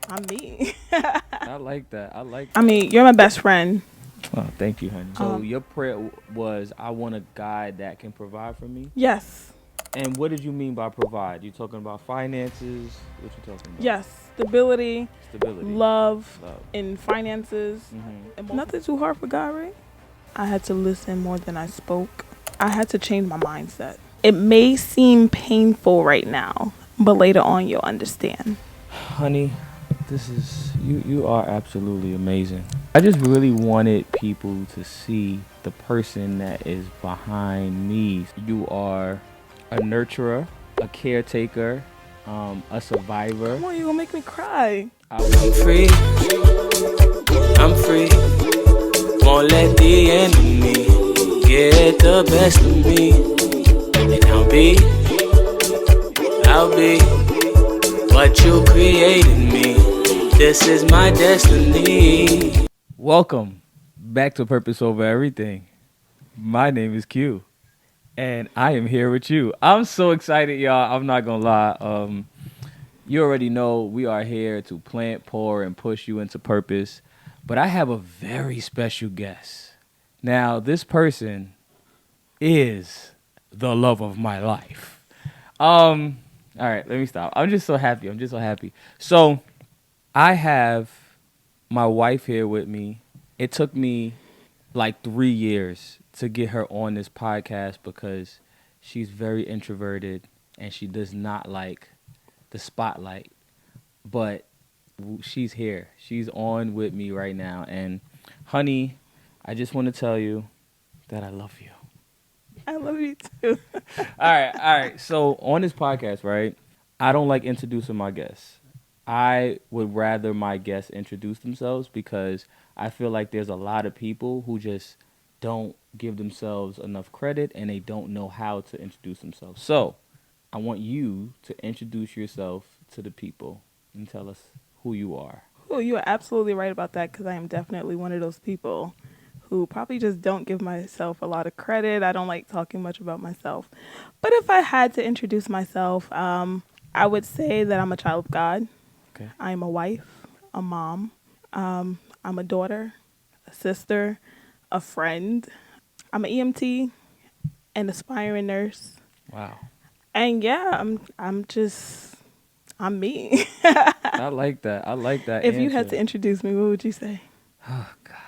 I'm me. I like that. I like I that. mean, you're my best friend. Oh, thank you, honey. So Um, your prayer was, I want a guy that can provide for me. yes, And what did you mean by provide? You talking about finances? What you talking about? yes. Stability, Stability, love, love. and finances. Mm-hmm. Nothing too hard for God, right? I had to listen more than I spoke. I had to change my mindset. It may seem painful right now, but later on you'll understand. Honey, this is you. You are absolutely amazing. I just really wanted people to see the person that is behind me. You are a nurturer, a caretaker, a survivor. Come on, you're gonna make me cry. I'm free, I'm free. Won't let the enemy get the best of me. And I'll be what you created me. This is my destiny. Welcome back to Purpose Over Everything. My name is Q, and I am here with you. I'm so excited, y'all. I'm not gonna lie. You already know we are here to plant, pour, and push you into purpose. But I have a very special guest. Now, this person is the love of my life. All right, let me stop. I'm just so happy. I'm just so happy. So, I have my wife here with me. It took me like 3 years to get her on this podcast because she's very introverted and she does not like the spotlight. But she's here. She's on with me right now. And, honey, I just want to tell you that I love you. I love you too. All right. So on this podcast, right, I don't like introducing my guests. I would rather my guests introduce themselves because I feel like there's a lot of people who just don't give themselves enough credit and they don't know how to introduce themselves. So I want you to introduce yourself to the people and tell us who you are. Oh, you are absolutely right about that because I am definitely one of those people who probably just don't give myself a lot of credit. I don't like talking much about myself. But if I had to introduce myself, I would say that I'm a child of God. Okay. I'm a wife, a mom. I'm a daughter, a sister, a friend. I'm an EMT, an aspiring nurse. Wow. And yeah, I'm me. I like that. I like that If answer. you had to introduce me, what would you say? Oh, gosh.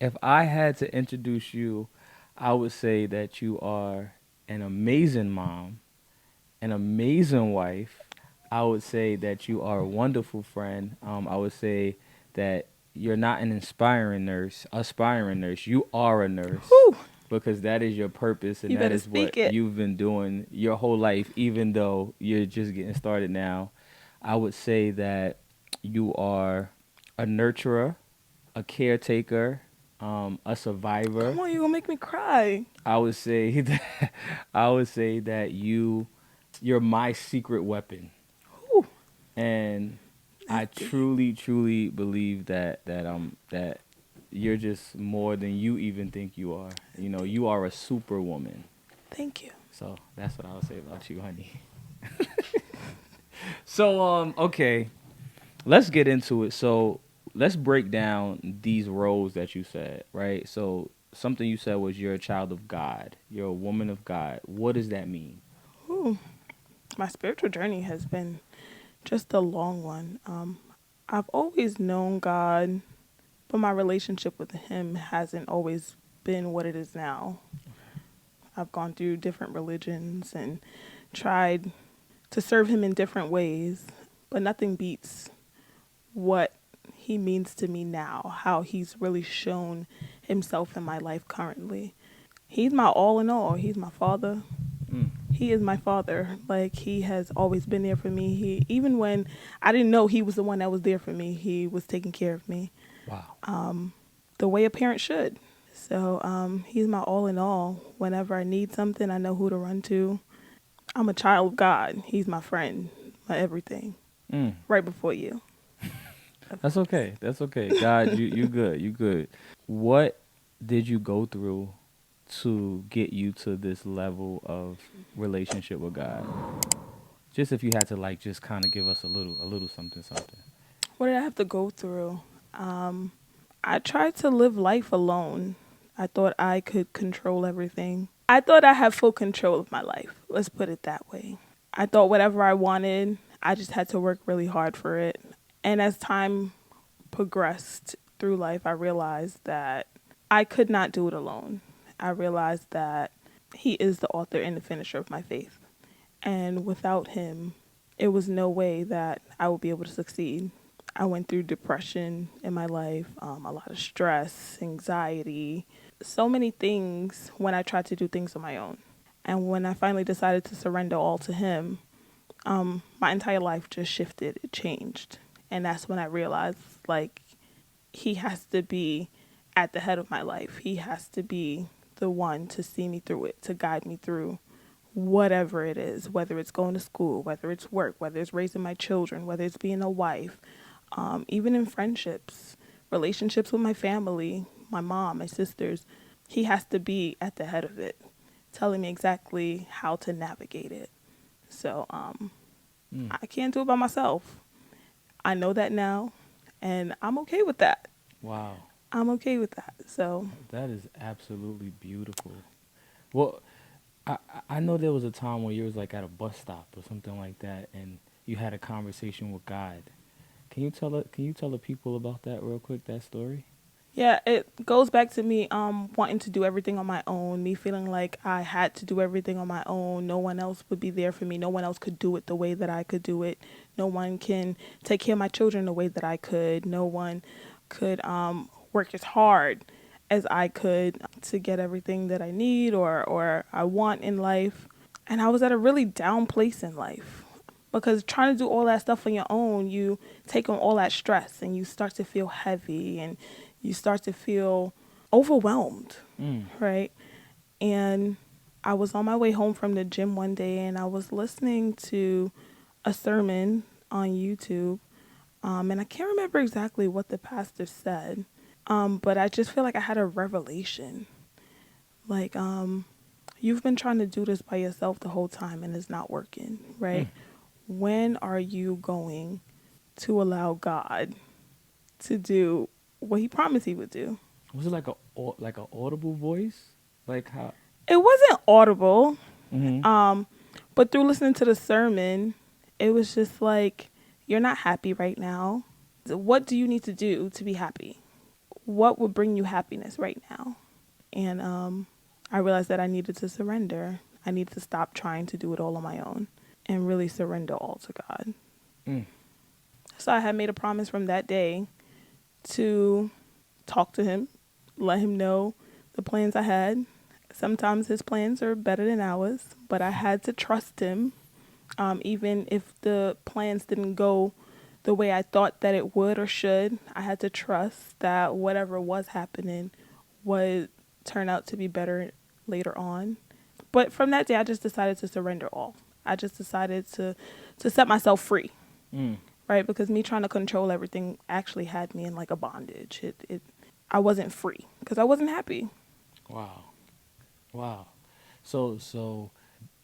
If I had to introduce you, I would say that you are an amazing mom, an amazing wife. I would say that you are a wonderful friend. I would say that you're not an aspiring nurse. You are a nurse Whew, because that is your purpose and you that better is what speak it. you've been doing your whole life, even though you're just getting started now. I would say that you are a nurturer, a caretaker, a survivor. Come on, you're gonna make me cry. I would say that you're my secret weapon, Whew, and I that's deep. truly believe that you're just more than you even think you are. You know, you are a superwoman. Thank you. So that's what I would say about you, honey. So okay, let's get into it. So let's break down these roles that you said, right? So something you said was you're a child of God. You're a woman of God. What does that mean? Ooh, my spiritual journey has been just a long one. I've always known God, but my relationship with Him hasn't always been what it is now. I've gone through different religions and tried to serve Him in different ways, but nothing beats what He means to me now, how He's really shown Himself in my life currently. He's my all in all. He's my father. Mm, He is my father. Like, he has always been there for me. He, even when I didn't know he was the one that was there for me, he was taking care of me wow. the way a parent should. So he's my all in all. Whenever I need something, I know who to run to. I'm a child of God. He's my friend, my everything. Mm, Right before you. that's okay. That's okay. God, you good. You good. What did you go through to get you to this level of relationship with God? Just if you had to like just kind of give us a little something. What did I have to go through? I tried to live life alone. I thought I could control everything. I thought I had full control of my life. Let's put it that way. I thought whatever I wanted, I just had to work really hard for it. And as time progressed through life, I realized that I could not do it alone. I realized that he is the author and the finisher of my faith. And without him, it was no way that I would be able to succeed. I went through depression in my life, a lot of stress, anxiety, so many things when I tried to do things on my own. And when I finally decided to surrender all to him, my entire life just shifted. It changed. And that's when I realized, like, he has to be at the head of my life. He has to be the one to see me through it, to guide me through whatever it is, whether it's going to school, whether it's work, whether it's raising my children, whether it's being a wife, even in friendships, relationships with my family, my mom, my sisters. He has to be at the head of it, telling me exactly how to navigate it. So I can't do it by myself. I know that now, and I'm okay with that. Wow. I'm okay with that. So That is absolutely beautiful. Well, I know there was a time when you was like at a bus stop or something like that, and you had a conversation with God. Can you tell the people about that real quick? That story. yeah, it goes back to me wanting to do everything on my own, me feeling like I had to do everything on my own. No one else would be there for me. No one else could do it the way that I could do it. No one can take care of my children the way that I could. No one could work as hard as I could to get everything that I need or I want in life. And I was at a really down place in life because trying to do all that stuff on your own, you take on all that stress and you start to feel heavy and you start to feel overwhelmed, right? And I was on my way home from the gym one day and I was listening to a sermon on YouTube. And I can't remember exactly what the pastor said, but I just feel like I had a revelation. Like, you've been trying to do this by yourself the whole time and it's not working, right? When are you going to allow God to do what he promised he would do? Was it like a audible voice? Like how? It wasn't audible, Mm-hmm. but through listening to the sermon, it was just like, you're not happy right now. What do you need to do to be happy? What would bring you happiness right now? And I realized that I needed to surrender. I needed to stop trying to do it all on my own and really surrender all to God. Mm. So I had made a promise from that day to talk to him, let him know the plans I had. Sometimes his plans are better than ours, but I had to trust him, even if the plans didn't go the way I thought that it would or should. I had to trust that whatever was happening would turn out to be better later on. But from that day, I just decided to surrender all. I just decided to set myself free, Mm. right? Because me trying to control everything actually had me in like a bondage. I wasn't free because I wasn't happy. Wow. Wow. So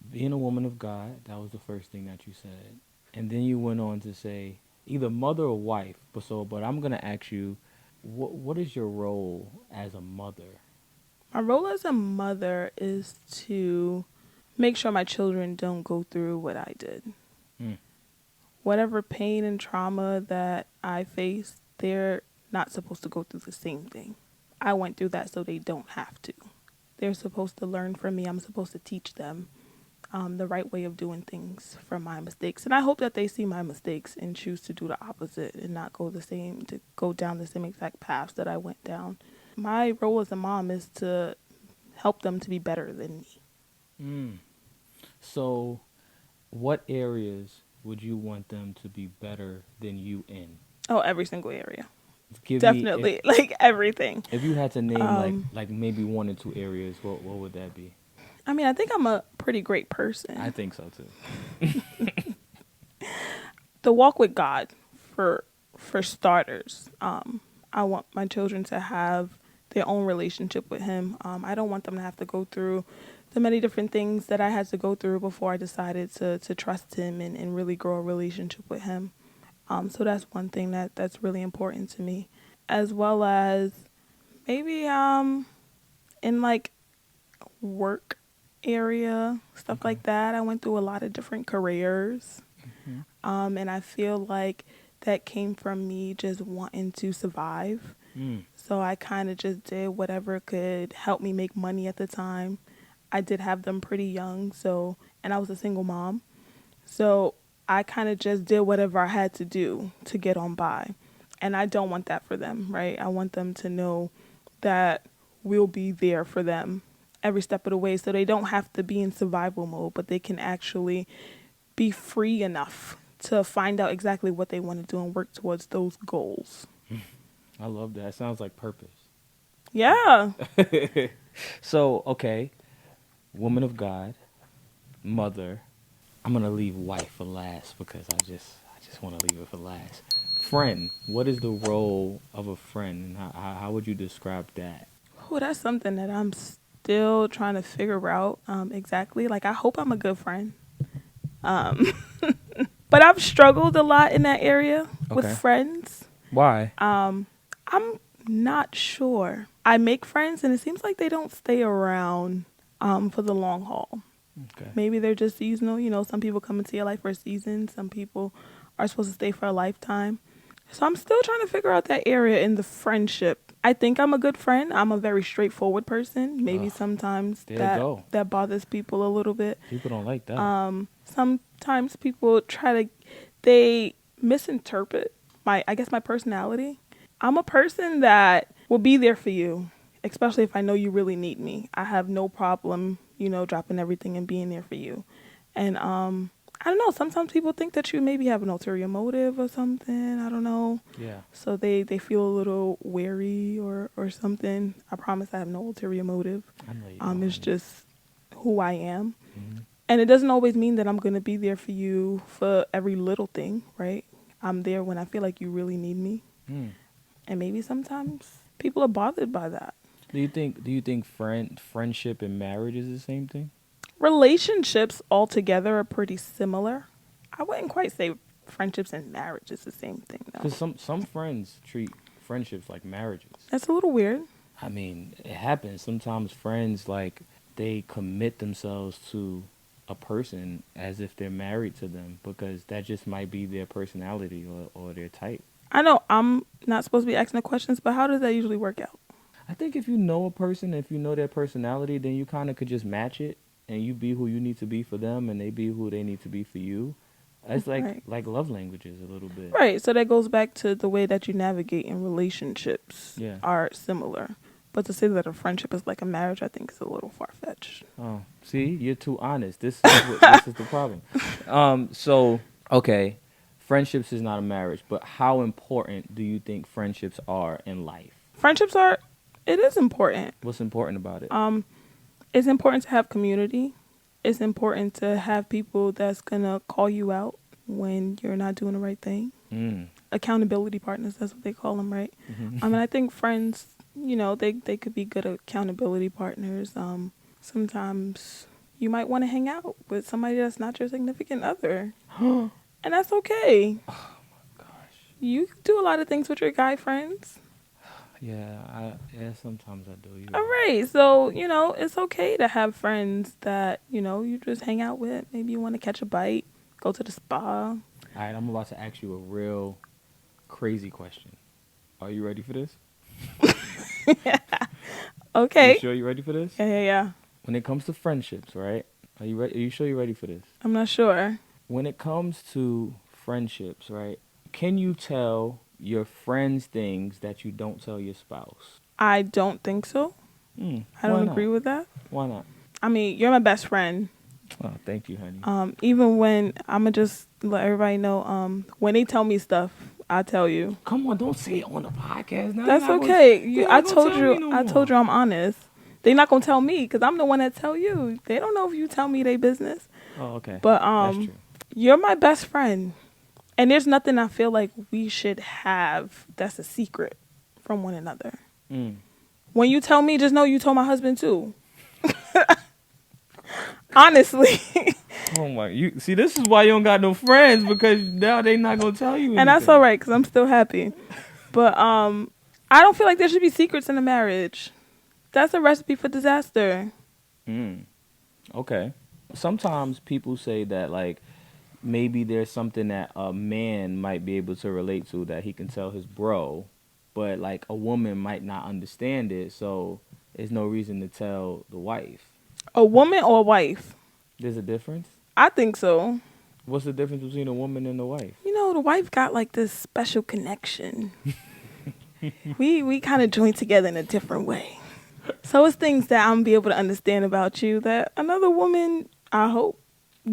being a woman of God, that was the first thing that you said. And then you went on to say either mother or wife. But I'm going to ask you, what is your role as a mother? My role as a mother is to make sure my children don't go through what I did. Mm. Whatever pain and trauma that I faced, they're not supposed to go through the same thing. I went through that so they don't have to. They're supposed to learn from me. I'm supposed to teach them the right way of doing things from my mistakes. And I hope that they see my mistakes and choose to do the opposite and not go down the same exact paths that I went down. My role as a mom is to help them to be better than me. Mm. So what areas would you want them to be better than you in? Oh, every single area. Give me Definitely. Like everything. if you had to name Um, like maybe one or two areas, what would that be? I mean, I think I'm a pretty great person. I think so too. The walk with God, for starters. I want my children to have their own relationship with him. I don't want them to have to go through the many different things that I had to go through before I decided to trust him and really grow a relationship with him. So that's one thing that's really important to me, as well as maybe in like work area, stuff Okay. like that. I went through a lot of different careers. Mhm. And I feel like that came from me just wanting to survive. Mm. So I kind of just did whatever could help me make money at the time. I did have them pretty young, so, and I was a single mom. So I kind of just did whatever I had to do to get on by. And I don't want that for them, right? I want them to know that we'll be there for them every step of the way, so they don't have to be in survival mode, but they can actually be free enough to find out exactly what they want to do and work towards those goals. I love that. It sounds like purpose. Yeah. So, okay, woman of God, mother. I'm gonna leave wife for last because I just want to leave it for last. Friend. What is the role of a friend, and how would you describe that? Oh, that's something that I'm still trying to figure out exactly. Like, I hope I'm a good friend. Um, but I've struggled a lot in that area with Okay. friends. Why? I'm not sure. I make friends, and it seems like they don't stay around for the long haul. Okay. Maybe they're just seasonal. You know, some people come into your life for a season. Some people are supposed to stay for a lifetime. So I'm still trying to figure out that area in the friendship. I think I'm a good friend. I'm a very straightforward person. Maybe Ugh, sometimes there you go. that bothers people a little bit. People don't like that. Sometimes people they misinterpret I guess my personality. I'm a person that will be there for you, especially if I know you really need me. I have no problem, dropping everything and being there for you. And I don't know, sometimes people think that you maybe have an ulterior motive or something. I don't know. Yeah. So they feel a little wary or something. I promise I have no ulterior motive. I know you don't. It's just who I am. Mhm. And it doesn't always mean that I'm going to be there for you for every little thing, right? I'm there when I feel like you really need me. Mm. And maybe sometimes people are bothered by that. Do you think friendship and marriage is the same thing? Relationships altogether are pretty similar. I wouldn't quite say friendships and marriage is the same thing, though. Because some friends treat friendships like marriages. That's a little weird. I mean, it happens. Sometimes friends, like, they commit themselves to a person as if they're married to them because that just might be their personality or their type. I know I'm not supposed to be asking the questions, but how does that usually work out? I think if you know a person, if you know their personality, then you kind of could just match it and you be who you need to be for them and they be who they need to be for you. It's Right. like love languages a little bit. Right. So that goes back to the way that you navigate in relationships Yeah. are similar. But to say that a friendship is like a marriage, I think is a little far-fetched. Oh, see, you're too honest. This is the problem. So okay, friendships is not a marriage, but how important do you think friendships are in life? It is important. What's important about it? It's important to have community. It's important to have people that's going to call you out when you're not doing the right thing. Mm. Accountability partners, that's what they call them, right? Mm-hmm. And I think friends, they could be good accountability partners. Sometimes you might want to hang out with somebody that's not your significant other. And that's okay. Oh my gosh. You do a lot of things with your guy friends. Yeah, sometimes I do. All right. So, it's okay to have friends that, you just hang out with. Maybe you want to catch a bite, go to the spa. All right, I'm about to ask you a real crazy question. Are you ready for this? Okay. You sure you're ready for this? Yeah. When it comes to friendships, right? Are you ready? Are you sure you're ready for this? I'm not sure. When it comes to friendships, right? Can you tell your friends things that you don't tell your spouse? I don't think so. I don't agree with that. Why not? I mean, you're my best friend. Oh, thank you, honey. Even when I'm going to just let everybody know, when they tell me stuff, I tell you. Come on, don't say it on the podcast now. That's okay. I told you I'm honest. They're not going to tell me because I'm the one that tell you. They don't know if you tell me their business. Oh, okay. But That's true. you're my best friend. And there's nothing I feel like we should have that's a secret from one another. Mm. When you tell me, just know you told my husband too. Honestly. Oh my! You see, this is why you don't got no friends, because now they not gonna tell you anything. And that's all right, because I'm still happy. But I don't feel like there should be secrets in a marriage. That's a recipe for disaster. Okay. Sometimes people say that like maybe there's something that a man might be able to relate to that he can tell his bro, but like a woman might not understand it, so there's no reason to tell the wife. A woman or a wife? There's a difference? I think so. What's the difference between a woman and a wife? You know, the wife got like this special connection. we kind of join together in a different way. So it's things that I'm be able to understand about you that another woman, I hope,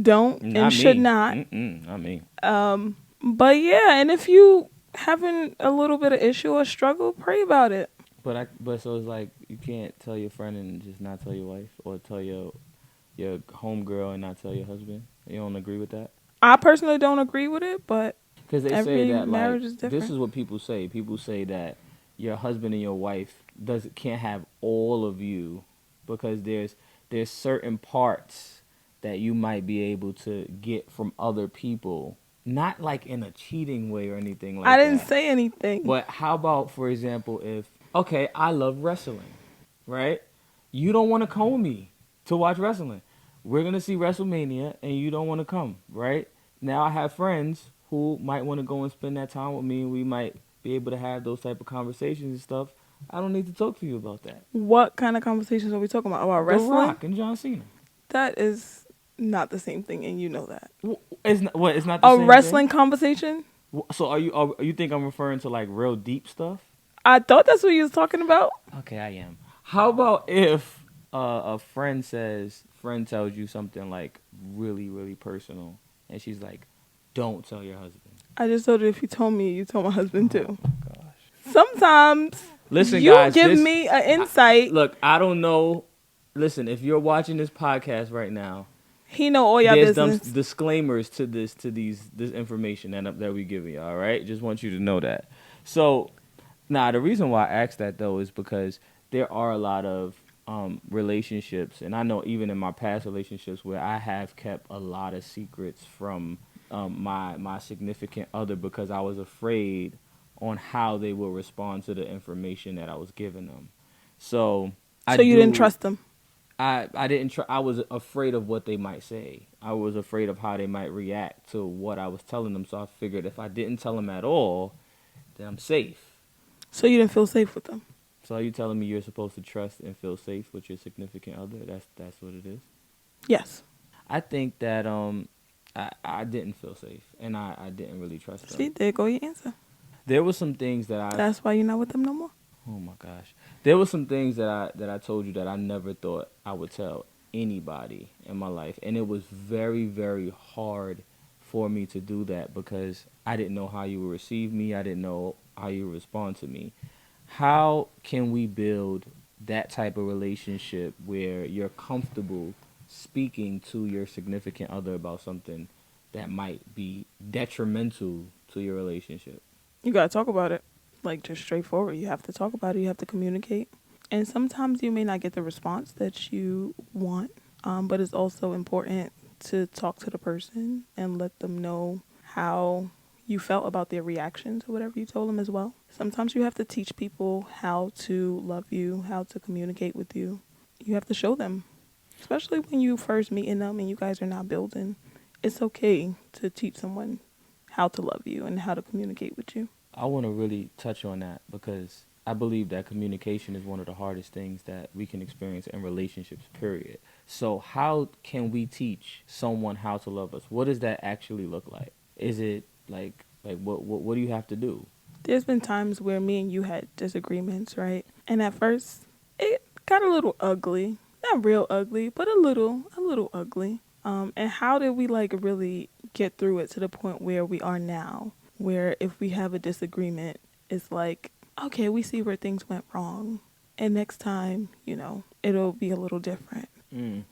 don't Not and should me. not. Not me. But yeah, and if you having a little bit of issue or struggle, pray about it. But so it's like you can't tell your friend and just not tell your wife, or tell your homegirl and not tell your husband. You don't agree with that? I personally don't agree with it, but Because they every say that marriage like is different. this is what people say. People say that your husband and your wife can't have all of you, because there's certain parts that you might be able to get from other people, not like in a cheating way or anything like that. I didn't say anything. But how about, for example, if okay, I love wrestling, right? You don't want to come with me to watch wrestling. We're gonna see WrestleMania, and you don't want to come, right? Now I have friends who might want to go and spend that time with me, and we might be able to have those type of conversations and stuff. I don't need to talk to you about that. What kind of conversations are we talking about? About wrestling? The Rock and John Cena. That is not the same thing, and you know that. It's not. What? It's not the A same wrestling thing? conversation? So are you think I'm referring to like real deep stuff? I thought that's what you was talking about. Okay, I am. How about if a friend tells you something like really, really personal, and she's like, "Don't tell your husband." I just told you if you told me, you told my husband too. Oh my gosh. Sometimes Listen, you guys, give me an insight. Look, I don't know. Listen, if you're watching this podcast right now, He know all your there's business. some disclaimers to this information that we give you. All right, just want you to know that. So, the reason why I asked that though is because there are a lot of relationships, and I know even in my past relationships where I have kept a lot of secrets from my significant other, because I was afraid on how they will respond to the information that I was giving them. So you didn't trust them. I didn't. I was afraid of what they might say. I was afraid of how they might react to what I was telling them. So I figured if I didn't tell them at all, then I'm safe. So you didn't feel safe with them. So are you telling me you're supposed to trust and feel safe with your significant other? That's what it is. Yes. I think that I didn't feel safe, and I didn't really trust them. See, there go your answer. There were some things that That's why you're not with them no more. Oh my gosh. There were some things that I told you that I never thought I would tell anybody in my life. And it was very, very hard for me to do that, because I didn't know how you would receive me. I didn't know how you would respond to me. How can we build that type of relationship where you're comfortable speaking to your significant other about something that might be detrimental to your relationship? You got to talk about it. Like, just straightforward. You have to talk about it. You have to communicate. And sometimes you may not get the response that you want, but it's also important to talk to the person and let them know how you felt about their reaction to whatever you told them as well. Sometimes you have to teach people how to love you, how to communicate with you. You have to show them, especially when you first meeting them and you guys are not building. It's okay to teach someone how to love you and how to communicate with you. I want to really touch on that, because I believe that communication is one of the hardest things that we can experience in relationships, period. So how can we teach someone how to love us? What does that actually look like? Is it like what do you have to do? There's been times where me and you had disagreements, right? And at first, it got a little ugly. Not real ugly, but a little ugly. And how did we really get through it to the point where we are now? Where if we have a disagreement, it's like, okay, we see where things went wrong. And next time, it'll be a little different,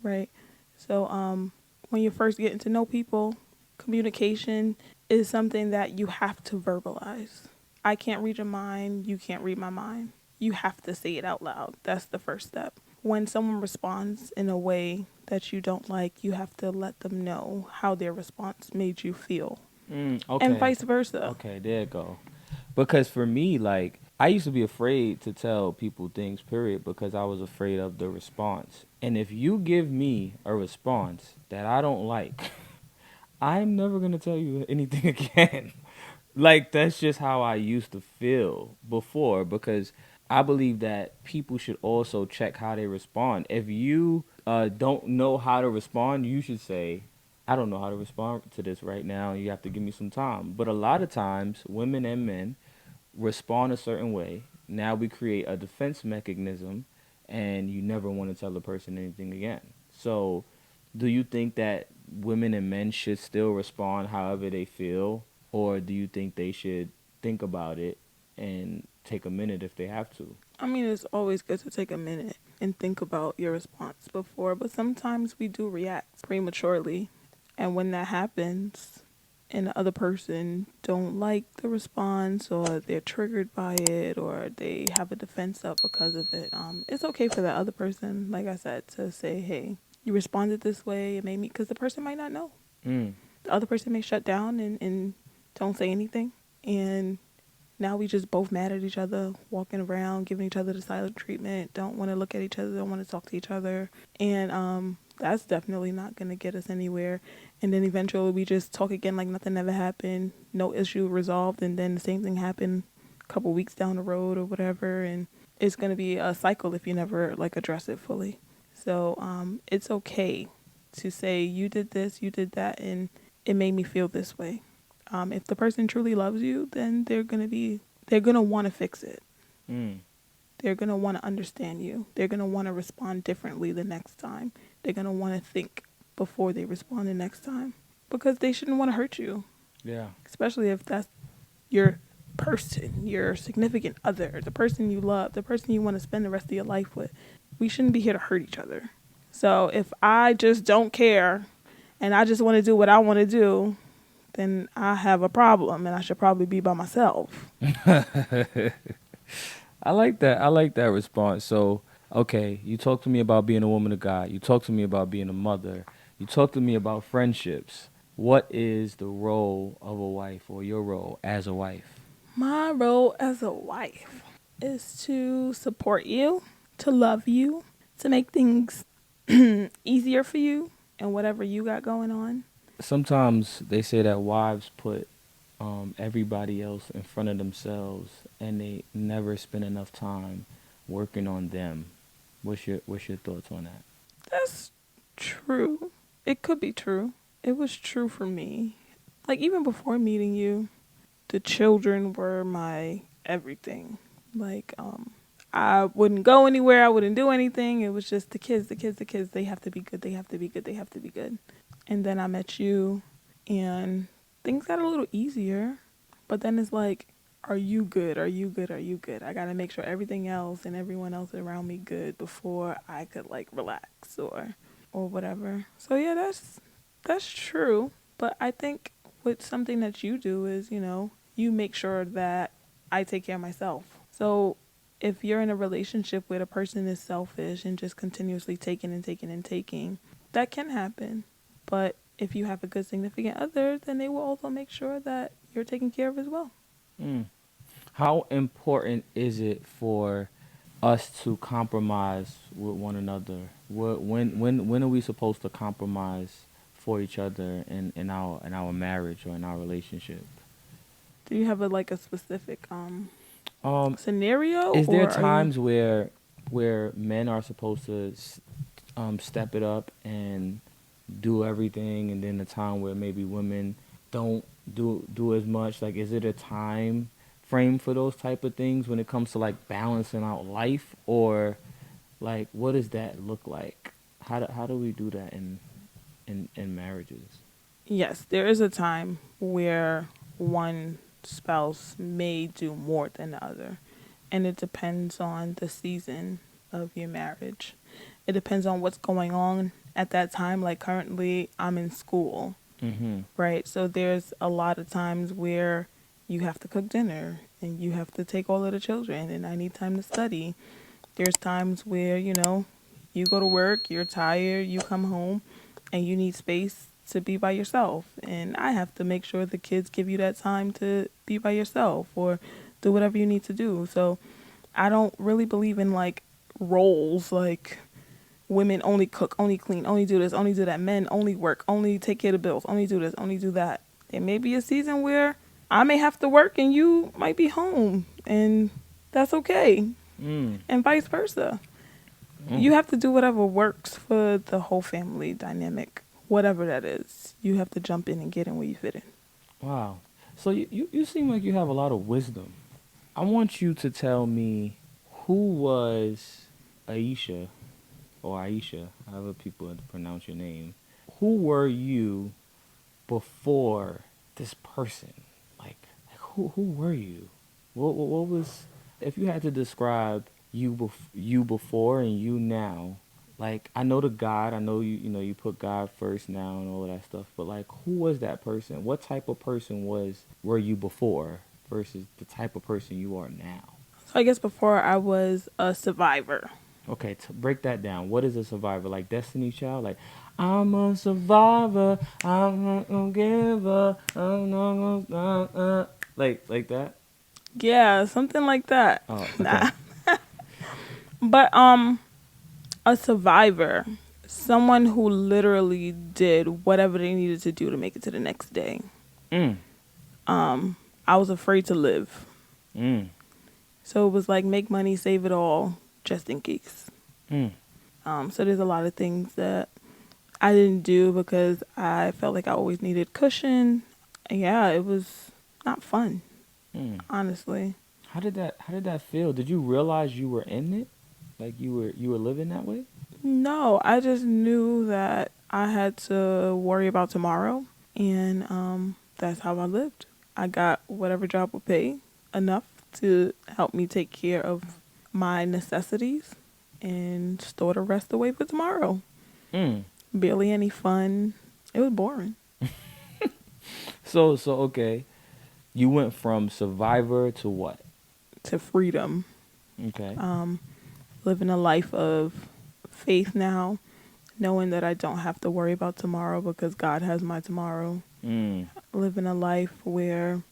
right? So when you're first getting to know people, communication is something that you have to verbalize. I can't read your mind. You can't read my mind. You have to say it out loud. That's the first step. when someone responds in a way that you don't like, you have to let them know how their response made you feel, and Okay. vice versa. Okay, there you go. Because for me, like, I used to be afraid to tell people things, period, because I was afraid of the response. And if you give me a response that I don't like, I'm never going to tell you anything again. Like, that's just how I used to feel before, because I believe that people should also check how they respond. If you don't know how to respond, you should say, I don't know how to respond to this right now. You have to give me some time. But a lot of times, women and men respond a certain way. Now we create a defense mechanism, and you never want to tell the person anything again. So, do you think that women and men should still respond however they feel, or do you think they should think about it and take a minute if they have to? I mean, it's always good to take a minute and think about your response before, but sometimes we do react prematurely. And when that happens and the other person don't like the response, or they're triggered by it, or they have a defense up because of it, it's okay for that other person, like I said, to say, hey, you responded this way, it made me, because the person might not know. Mm. The other person may shut down and don't say anything. And now we just both mad at each other, walking around, giving each other the silent treatment, don't want to look at each other, don't want to talk to each other. And that's definitely not going to get us anywhere. And then eventually we just talk again like nothing ever happened, no issue resolved, and then the same thing happened a couple weeks down the road or whatever. And it's going to be a cycle if you never like address it fully. So it's okay to say, you did this, you did that, and it made me feel this way. If the person truly loves you, then they're going to want to fix it. Mm. They're going to want to understand you. They're going to want to respond differently the next time. They're going to want to think before they respond the next time, because they shouldn't want to hurt you, Yeah. especially if that's your person, your significant other, the person you love, the person you want to spend the rest of your life with. We shouldn't be here to hurt each other. So if I just don't care and I just want to do what I want to do, then I have a problem and I should probably be by myself. I like that. I like that response. So, okay, you talk to me about being a woman of God. You talk to me about being a mother. You talk to me about friendships. What is the role of a wife, or your role as a wife? My role as a wife is to support you, to love you, to make things easier for you and whatever you got going on. Sometimes they say that wives put everybody else in front of themselves, and they never spend enough time working on them. What's your thoughts on that? That's true. It could be true. It was true for me. Like, even before meeting you, the children were my everything. Like, I wouldn't go anywhere. I wouldn't do anything. It was just the kids, the kids, the kids. They have to be good. They have to be good. They have to be good. And then I met you, and things got a little easier. But then it's like, are you good? Are you good? Are you good? I got to make sure everything else and everyone else around me good before I could, like, relax or whatever. So yeah, that's true. But I think with something that you do is, you make sure that I take care of myself. So if you're in a relationship where the person is selfish and just continuously taking and taking and taking, that can happen. But if you have a good significant other, then they will also make sure that you're taken care of as well. Mm. How important is it for us to compromise with one another? When are we supposed to compromise for each other in our marriage or in our relationship? Do you have a specific Um, scenario, is there or are you? times where men are supposed to step it up and do everything, and then a time where maybe women don't do as much? Like, is it a time frame for those type of things when it comes to like balancing out life, or like what does that look like? How do we do that in marriages? Yes, there is a time where one spouse may do more than the other, and it depends on the season of your marriage. It depends on what's going on at that time. Like, currently, I'm in school, Mm-hmm. right? So there's a lot of times where you have to cook dinner and you have to take all of the children, and I need time to study. There's times where, You go to work, you're tired, you come home, and you need space to be by yourself. And I have to make sure the kids give you that time to be by yourself or do whatever you need to do. So I don't really believe in like roles, like women only cook, only clean, only do this, only do that. Men only work, only take care of the bills, only do this, only do that. There may be a season where I may have to work and you might be home, and that's okay. And vice versa. You have to do whatever works for the whole family dynamic, whatever that is. You have to jump in and get in where you fit in. Wow. So you seem like you have a lot of wisdom. I want you to tell me, who was Ayeesha, or Ayeesha, however people pronounce your name. Who were you before this person? Like who were you? What was, if you had to describe you before and you now? Like, I know the God, I know you put God first now and all of that stuff, but like, who was that person? What type of person were you before versus the type of person you are now? So I guess before I was a survivor. Okay, break that down. What is a survivor? Like Destiny Child? Like, I'm a survivor, I'm not gonna give up, I'm not gonna like that? Yeah, something like that. Oh, okay. Nah. But a survivor, someone who literally did whatever they needed to do to make it to the next day. Mm. I was afraid to live. Mm. So it was like make money, save it all, just in case. Mm. So there's a lot of things that I didn't do because I felt like I always needed cushion. Yeah, it was not fun, honestly. How did that feel? Did you realize you were in it? Like you were living that way? No, I just knew that I had to worry about tomorrow, and that's how I lived. I got whatever job would pay enough to help me take care of my necessities and store the rest away for tomorrow. Barely any fun. It was boring. So okay. You went from survivor to what? To freedom. Okay. Living a life of faith now, knowing that I don't have to worry about tomorrow because God has my tomorrow. Living a life where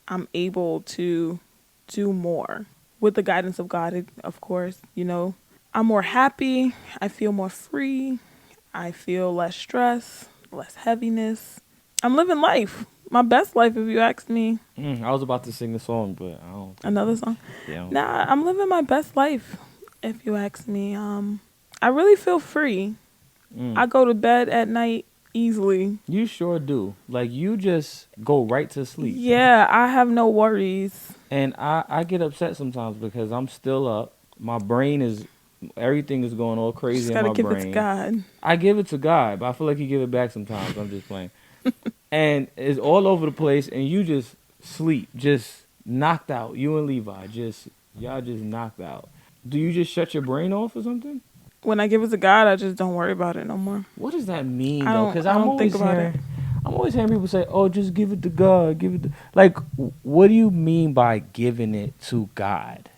I'm able to do more with the guidance of God, of course. I'm more happy. I feel more free. I feel less stress, less heaviness. I'm living life. My best life, if you ask me. I was about to sing the song, but I don't. Another song? Yeah. Nah, I'm living my best life, if you ask me. I really feel free. I go to bed at night easily. You sure do. Like, you just go right to sleep. Yeah, I have no worries. And I get upset sometimes because I'm still up. My brain is, everything is going all crazy in my brain. Just gotta give it to God. I give it to God, but I feel like you give it back sometimes. I'm just playing. And it's all over the place, and you just sleep, just knocked out. You and Levi, y'all just knocked out. Do you just shut your brain off or something? When I give it to God, I just don't worry about it no more. What does that mean, I though? don't- Because I I'm don't always think about hearing, it. I'm always hearing people say, "Oh, just give it to God, give it to..." Like, what do you mean by giving it to God?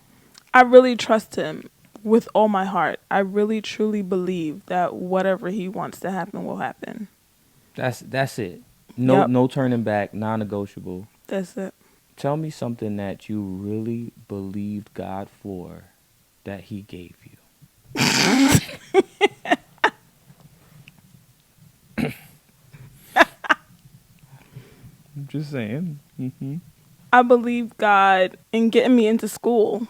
I really trust him with all my heart. I really truly believe that whatever he wants to happen will happen. That's it. No, Yep. no turning back, non-negotiable. That's it. Tell me something that you really believed God for that he gave you. I'm just saying. Mm-hmm. I believe God in getting me into school.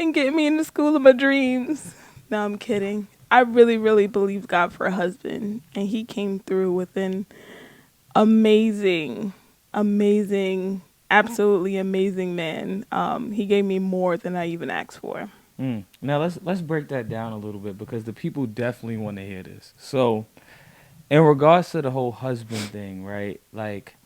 And getting me into school of my dreams. No, I'm kidding. I really, really believe God for a husband. And he came through with an amazing, absolutely amazing man. He gave me more than I even asked for. Now let's break that down a little bit because the people definitely want to hear this. So, in regards to the whole husband thing, right? Like,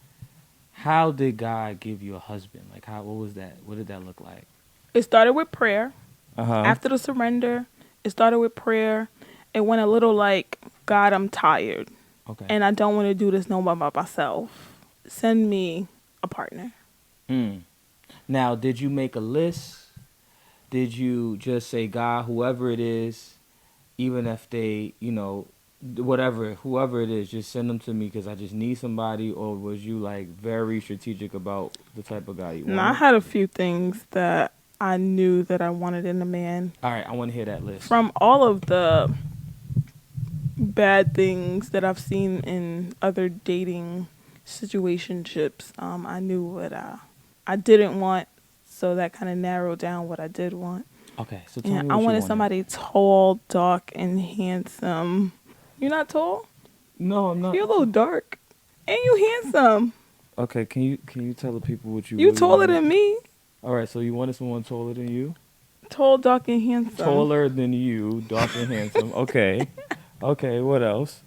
how did God give you a husband? Like, what was that? What did that look like? It started with prayer. Uh-huh. After the surrender, it started with prayer. It went a little like, God, I'm tired. Okay. And I don't want to do this no more by myself. Send me a partner. Now, did you make a list? did you just say, God, whoever it is, even if they, whatever, whoever it is, just send them to me because I just need somebody? Or was you like very strategic about the type of guy you No, I wanted? had a few things that I knew that I wanted in a man. All right, I want to hear that list. From all of the bad things that I've seen in other dating situationships, I knew what I didn't want, so that kind of narrowed down what I did want. Okay, so tell me And what I you wanted somebody tall, dark, and handsome. You're not tall? No, I'm not. You're a little dark. And you handsome. Okay, can you tell the people what you You really taller wanted? than me. All right, so you wanted someone taller than you? Tall, dark, and handsome. Taller than you, dark and handsome. Okay. Okay, what else?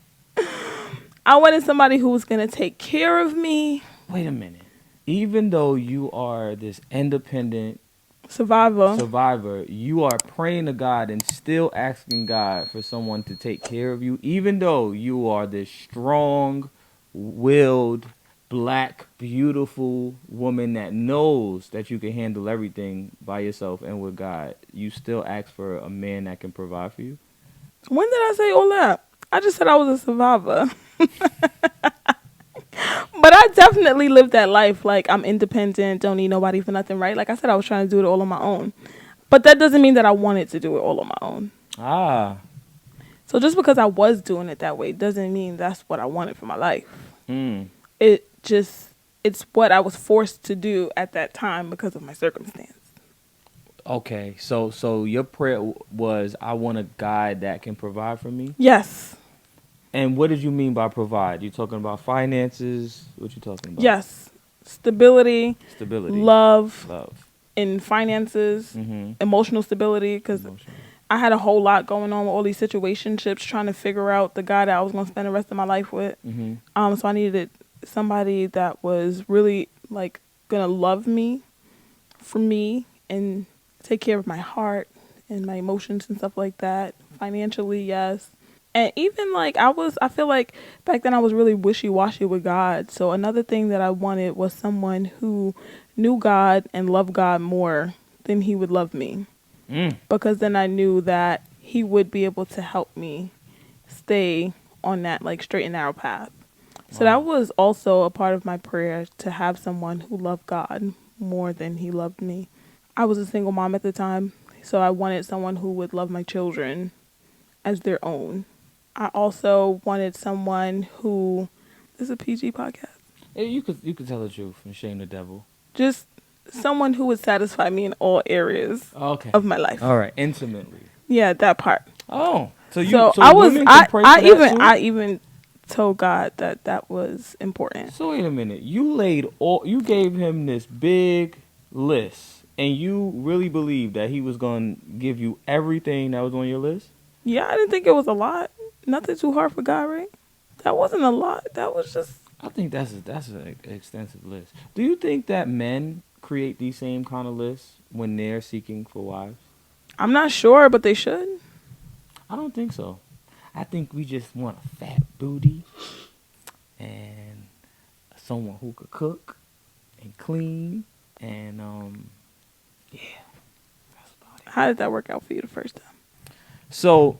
I wanted somebody who was going to take care of me. Wait a minute. Even though you are this independent survivor, you are praying to God and still asking God for someone to take care of you, even though you are this strong-willed, black, beautiful woman that knows that you can handle everything by yourself and with God. You still ask for a man that can provide for you? When did I say all that? I just said I was a survivor. But I definitely lived that life. Like, I'm independent, don't need nobody for nothing, right? Like I said, I was trying to do it all on my own. But that doesn't mean that I wanted to do it all on my own. Ah. So just because I was doing it that way doesn't mean that's what I wanted for my life. Mm. It's what I was forced to do at that time because of my circumstance. Okay, so your prayer was, I want a guy that can provide for me? Yes. And what did you mean by provide? You talking about finances? What you talking about? Yes. Stability. Love. In finances. Mm-hmm. Emotional stability. Because I had a whole lot going on with all these situationships, trying to figure out the guy that I was going to spend the rest of my life with. Mm-hmm. So I needed somebody that was really like going to love me for me and take care of my heart and my emotions and stuff like that. Financially, yes. And even like I feel like back then I was really wishy-washy with God. So another thing that I wanted was someone who knew God and loved God more than he would love me. Because then I knew that he would be able to help me stay on that like straight and narrow path. So that was also a part of my prayer, to have someone who loved God more than he loved me. I was a single mom at the time, so I wanted someone who would love my children as their own. I also wanted someone who, this is a PG podcast. You could tell the truth and shame the devil. Just someone who would satisfy me in all areas of my life. All right, intimately. Yeah, that part. Oh, so I even told God that was important. So wait a minute, you gave him this big list, and you really believed that he was gonna give you everything that was on your list? Yeah, I didn't think it was a lot. Nothing too hard for God, right? That wasn't a lot. That was just... I think that's an extensive list. Do you think that men create these same kind of lists when they're seeking for wives? I'm not sure, but they should. I don't think so. I think we just want a fat booty and someone who could cook and clean and yeah, that's about it. How did that work out for you the first time? So,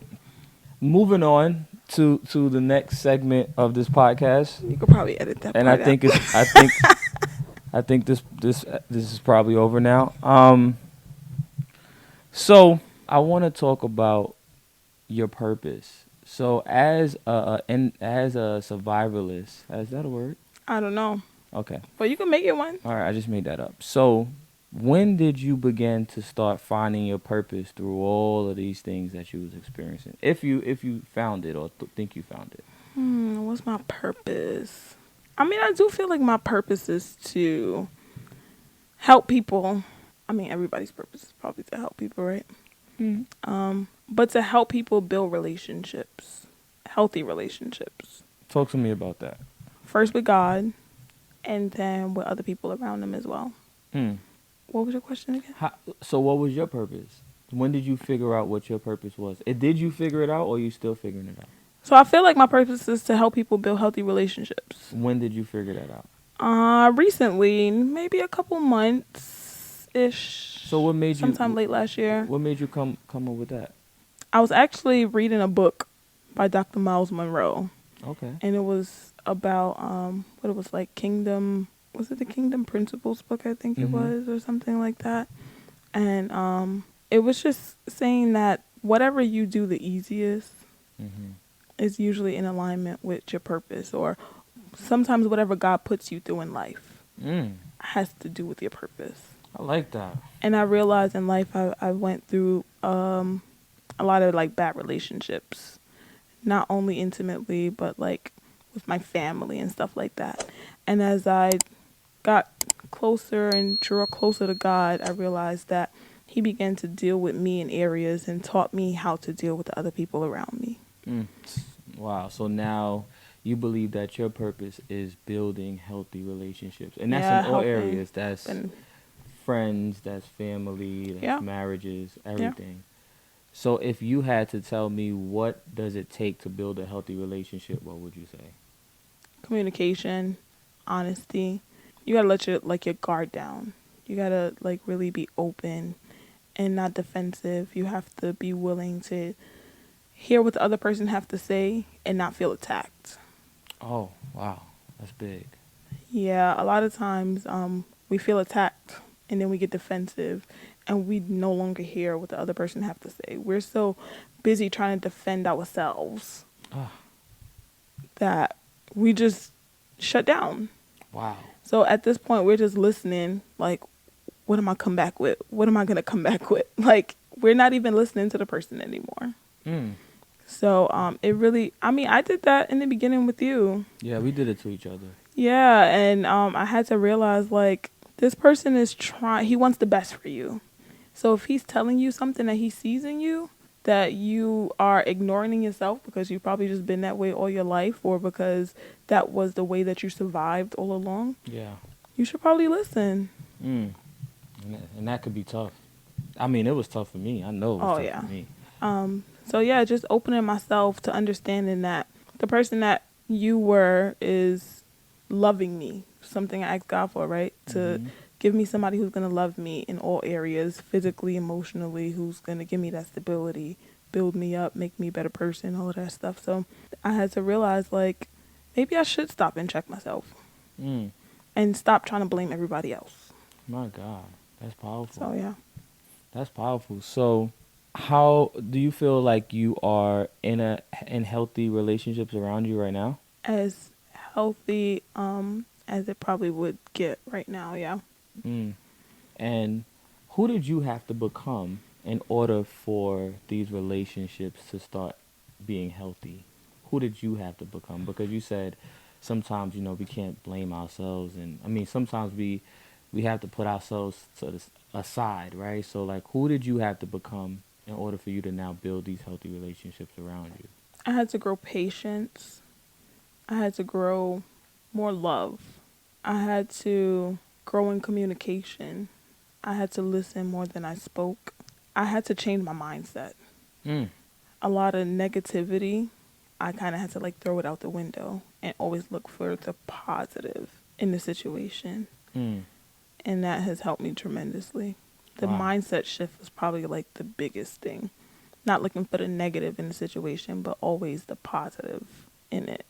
moving on to the next segment of this podcast. You could probably edit that. And part I think out. I think this is probably over now. So I want to talk about your purpose. So as a survivalist, is that a word? I don't know. Okay. But you can make it one. All right, I just made that up. So when did you begin to start finding your purpose through all of these things that you was experiencing? If you found it or think you found it. What's my purpose? I mean, I do feel like my purpose is to help people. I mean, everybody's purpose is probably to help people, right? But to help people build relationships, healthy relationships. Talk to me about that. First with God, and then with other people around them as well. What was your question again? So what was your purpose? When did you figure out what your purpose was? Did you figure it out, or are you still figuring it out? So I feel like my purpose is to help people build healthy relationships. When did you figure that out? Recently, maybe a couple months ish. So what made you? Sometime late last year. What made you come up with that? I was actually reading a book by Dr. Miles Monroe, Okay. and it was about what it was like Kingdom. Was it the Kingdom Principles book? I think it was, or something like that. And it was just saying that whatever you do the easiest is usually in alignment with your purpose, or sometimes whatever God puts you through in life has to do with your purpose. I like that. And I realized in life I went through a lot of like bad relationships, not only intimately, but like with my family and stuff like that. And as I got closer and drew closer to God, I realized that he began to deal with me in areas and taught me how to deal with the other people around me. Wow. So now you believe that your purpose is building healthy relationships. And that's in all helping areas. That's and friends, that's family, that's marriages, everything. So if you had to tell me what does it take to build a healthy relationship, what would you say? communication, honesty. You gotta let your guard down. You gotta like really be open and not defensive. You have to be willing to hear what the other person have to say and not feel attacked. Oh, wow. That's big. Yeah, a lot of times we feel attacked and then we get defensive and we no longer hear what the other person have to say. We're so busy trying to defend ourselves that we just shut down. Wow. So at this point, we're just listening, like, what am I come back with? What am I going to come back with? Like, we're not even listening to the person anymore. So it really, I mean, I did that in the beginning with you. Yeah, we did it to each other. Yeah, and I had to realize, like, this person is trying, he wants the best for you. So if he's telling you something that he sees in you that you are ignoring in yourself because you've probably just been that way all your life, or because that was the way that you survived all along, you should probably listen. And that could be tough. I mean, it was tough for me. I know it was tough for me. So yeah, just opening myself to understanding that the person that you were is loving me. Something I asked God for, right? To give me somebody who's going to love me in all areas, physically, emotionally, who's going to give me that stability, build me up, make me a better person, all of that stuff. So I had to realize, like, maybe I should stop and check myself and stop trying to blame everybody else. My God, that's powerful. So yeah. That's powerful. So how do you feel like you are in healthy relationships around you right now? As healthy as it probably would get right now, yeah. And who did you have to become in order for these relationships to start being healthy? Who did you have to become? Because you said sometimes, we can't blame ourselves. And I mean, sometimes we have to put ourselves to the aside, right? So like, who did you have to become in order for you to now build these healthy relationships around you? I had to grow patience. I had to grow more love. I had to grow in communication. I had to listen more than I spoke. I had to change my mindset. A lot of negativity, I kind of had to like throw it out the window and always look for the positive in the situation. And that has helped me tremendously. The mindset shift was probably like the biggest thing. Not looking for the negative in the situation, but always the positive in it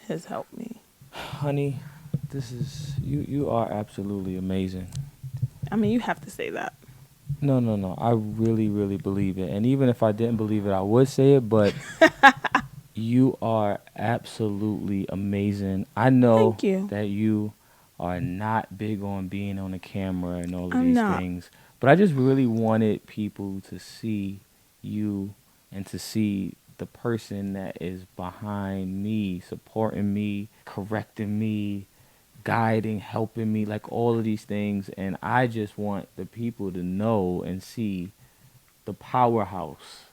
has helped me. Honey, this is you are absolutely amazing. I mean, you have to say that. No. I really, really believe it. And even if I didn't believe it, I would say it, but you are absolutely amazing. I know that you are not big on being on the camera and all of these things, but I just really wanted people to see you and to see the person that is behind me, supporting me, correcting me, guiding, helping me, like all of these things. And I just want the people to know and see the powerhouse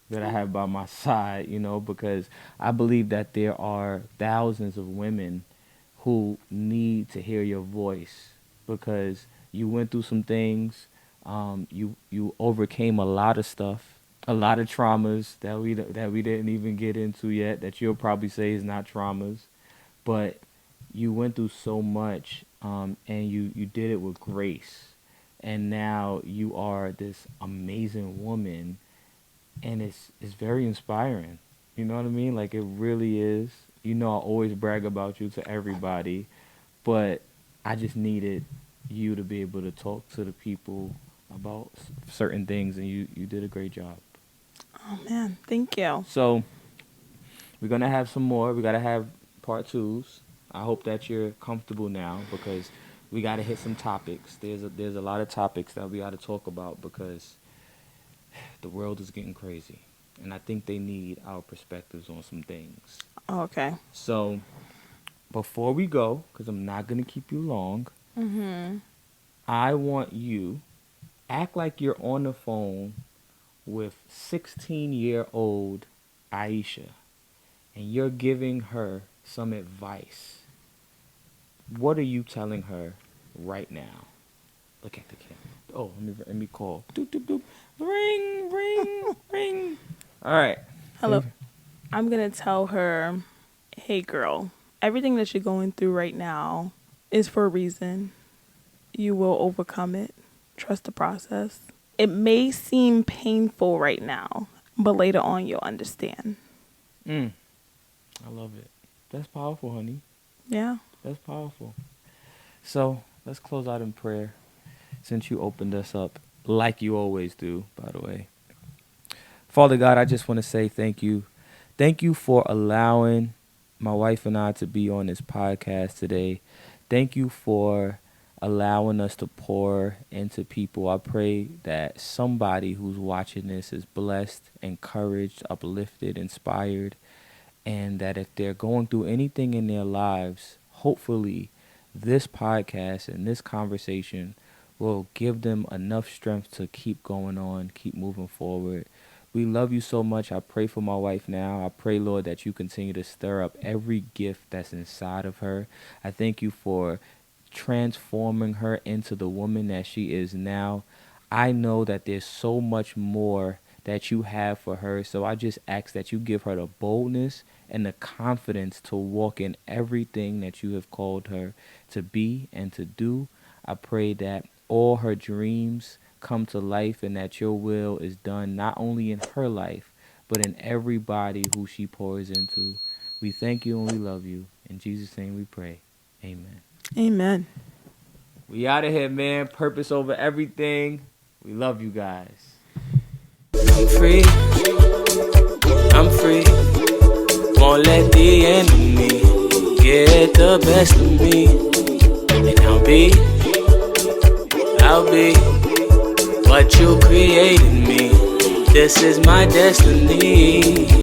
that I have by my side, because I believe that there are thousands of women who need to hear your voice, because you went through some things. You overcame a lot of stuff, a lot of traumas that we didn't even get into yet, that you'll probably say is not traumas, but you went through so much, and you did it with grace. and now you are this amazing woman, and it's very inspiring. You know what I mean? Like, it really is. You know, I always brag about you to everybody, but I just needed you to be able to talk to the people about certain things, and you did a great job. Oh man, thank you. So we're gonna have some more. We gotta have part twos. I hope that you're comfortable now, because we gotta hit some topics. There's a lot of topics that we gotta talk about, because the world is getting crazy, and I think they need our perspectives on some things. Okay. So before we go, because I'm not gonna keep you long, I want you act like you're on the phone with 16-year-old Ayeesha, and you're giving her some advice. What are you telling her right now? Look at the camera. Oh, let me call. Doop, doop, doop. Ring, ring, ring. All right. Hello. I'm gonna tell her, hey girl, everything that you're going through right now is for a reason. You will overcome it. Trust the process. It may seem painful right now, but later on you'll understand. I love it. That's powerful, honey. Yeah. That's powerful. So let's close out in prayer, since you opened us up like you always do, by the way. Father God, I just want to say thank you. Thank you for allowing my wife and I to be on this podcast today. Thank you for allowing us to pour into people. I pray that somebody who's watching this is blessed, encouraged, uplifted, inspired, and that if they're going through anything in their lives, hopefully this podcast and this conversation will give them enough strength to keep going on, keep moving forward. We love you so much. I pray for my wife now. I pray, Lord, that you continue to stir up every gift that's inside of her. I thank you for transforming her into the woman that she is now. I know that there's so much more that you have for her. So I just ask that you give her the boldness and the confidence to walk in everything that you have called her to be and to do. I pray that all her dreams come to life, and that your will is done not only in her life, but in everybody who she pours into. We thank you and we love you. In Jesus' name we pray. Amen. Amen. We out of here, man. Purpose over everything. We love you guys. I'm free. I'm free. Won't let the enemy get the best of me. And I'll be what you created me. This is my destiny.